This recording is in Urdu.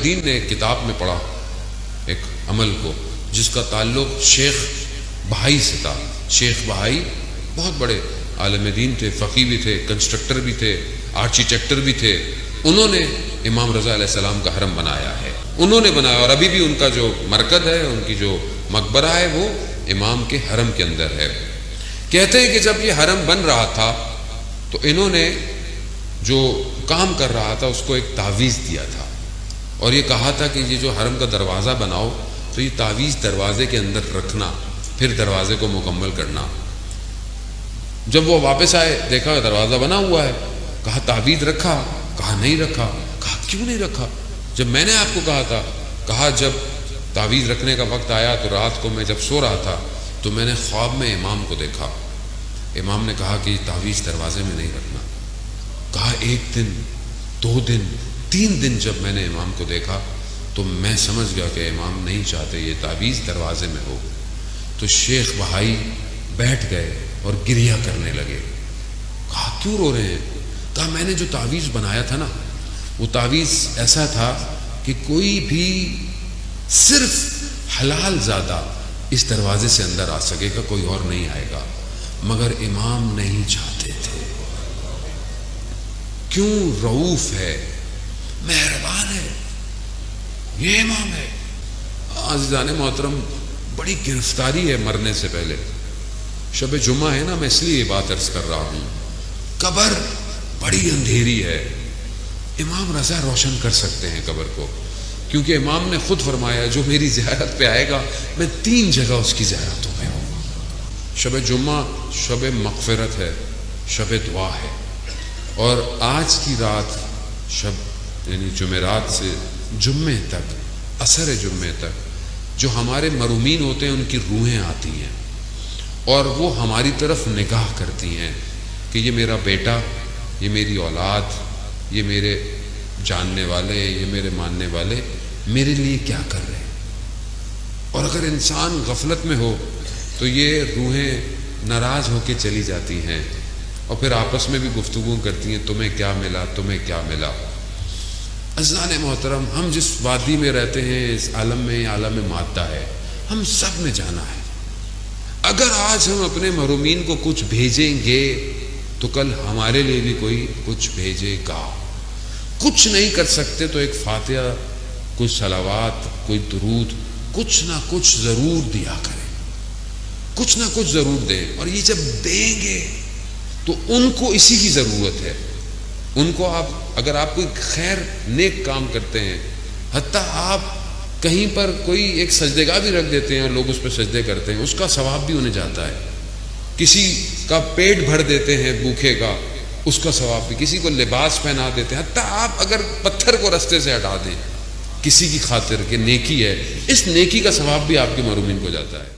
دین نے ایک کتاب میں پڑھا ایک عمل کو جس کا تعلق شیخ بہائی سے تھا. شیخ بہائی بہت بڑے عالم دین تھے، فقیہ بھی تھے، کنسٹرکٹر بھی تھے، آرکیٹیکٹر بھی تھے. انہوں نے امام رضا علیہ السلام کا حرم بنایا ہے، انہوں نے بنایا، اور ابھی بھی ان کا جو مرکز ہے، ان کی جو مقبرہ ہے، وہ امام کے حرم کے اندر ہے. کہتے ہیں کہ جب یہ حرم بن رہا تھا تو انہوں نے جو کام کر رہا تھا اس کو ایک تعویذ دیا تھا، اور یہ کہا تھا کہ یہ جو حرم کا دروازہ بناؤ تو یہ تعویذ دروازے کے اندر رکھنا، پھر دروازے کو مکمل کرنا. جب وہ واپس آئے دیکھا دروازہ بنا ہوا ہے. کہا تعویذ رکھا؟ کہا نہیں رکھا. کہا کیوں نہیں رکھا؟ جب میں نے آپ کو کہا تھا. کہا جب تعویذ رکھنے کا وقت آیا تو رات کو میں جب سو رہا تھا تو میں نے خواب میں امام کو دیکھا. امام نے کہا کہ یہ تعویذ دروازے میں نہیں رکھنا. کہا 1 دن 2 دن 3 دن جب میں نے امام کو دیکھا تو میں سمجھ گیا کہ امام نہیں چاہتے یہ تعویذ دروازے میں ہو. تو شیخ بہائی بیٹھ گئے اور گریہ کرنے لگے. کہا کیوں رو رہے ہیں؟ کہا میں نے جو تعویذ بنایا تھا نا وہ تعویذ ایسا تھا کہ کوئی بھی صرف حلال زادہ اس دروازے سے اندر آ سکے گا، کوئی اور نہیں آئے گا، مگر امام نہیں چاہتے تھے. کیوں؟ رؤوف ہے، مہربان ہے، یہ امام ہے. عزیزان محترم، بڑی گرفتاری ہے مرنے سے پہلے. شب جمعہ ہے نا، میں اس لیے یہ بات عرض کر رہا ہوں. قبر بڑی اندھیری ہے، امام رضا روشن کر سکتے ہیں قبر کو، کیونکہ امام نے خود فرمایا جو میری زیارت پہ آئے گا میں 3 جگہ اس کی زیارتوں میں ہوں. شب جمعہ شب مغفرت ہے، شب دعا ہے، اور آج کی رات شب یعنی جمعرات سے جمعے تک، عصر جمعے تک جو ہمارے مرومین ہوتے ہیں ان کی روحیں آتی ہیں اور وہ ہماری طرف نگاہ کرتی ہیں کہ یہ میرا بیٹا، یہ میری اولاد، یہ میرے جاننے والے، یہ میرے ماننے والے میرے لیے کیا کر رہے ہیں. اور اگر انسان غفلت میں ہو تو یہ روحیں ناراض ہو کے چلی جاتی ہیں اور پھر آپس میں بھی گفتگو کرتی ہیں تمہیں کیا ملا، تمہیں کیا ملا. عزیزان محترم، ہم جس وادی میں رہتے ہیں اس عالم میں عالم مادہ ہے، ہم سب نے جانا ہے. اگر آج ہم اپنے محرومین کو کچھ بھیجیں گے تو کل ہمارے لیے بھی کوئی کچھ بھیجے گا. کچھ نہیں کر سکتے تو ایک فاتحہ، کوئی صلوات، کوئی درود، کچھ نہ کچھ ضرور دیا کریں، کچھ نہ کچھ ضرور دیں. اور یہ جب دیں گے تو ان کو اسی کی ضرورت ہے. ان کو اگر آپ کوئی خیر نیک کام کرتے ہیں، حتیٰ آپ کہیں پر کوئی ایک سجدے گاہ بھی رکھ دیتے ہیں اور لوگ اس پہ سجدے کرتے ہیں، اس کا ثواب بھی انہیں جاتا ہے. کسی کا پیٹ بھر دیتے ہیں بھوکے کا، اس کا ثواب بھی. کسی کو لباس پہنا دیتے ہیں، حتیٰ آپ اگر پتھر کو رستے سے ہٹا دیں کسی کی خاطر کہ نیکی ہے، اس نیکی کا ثواب بھی آپ کے محرومین کو جاتا ہے.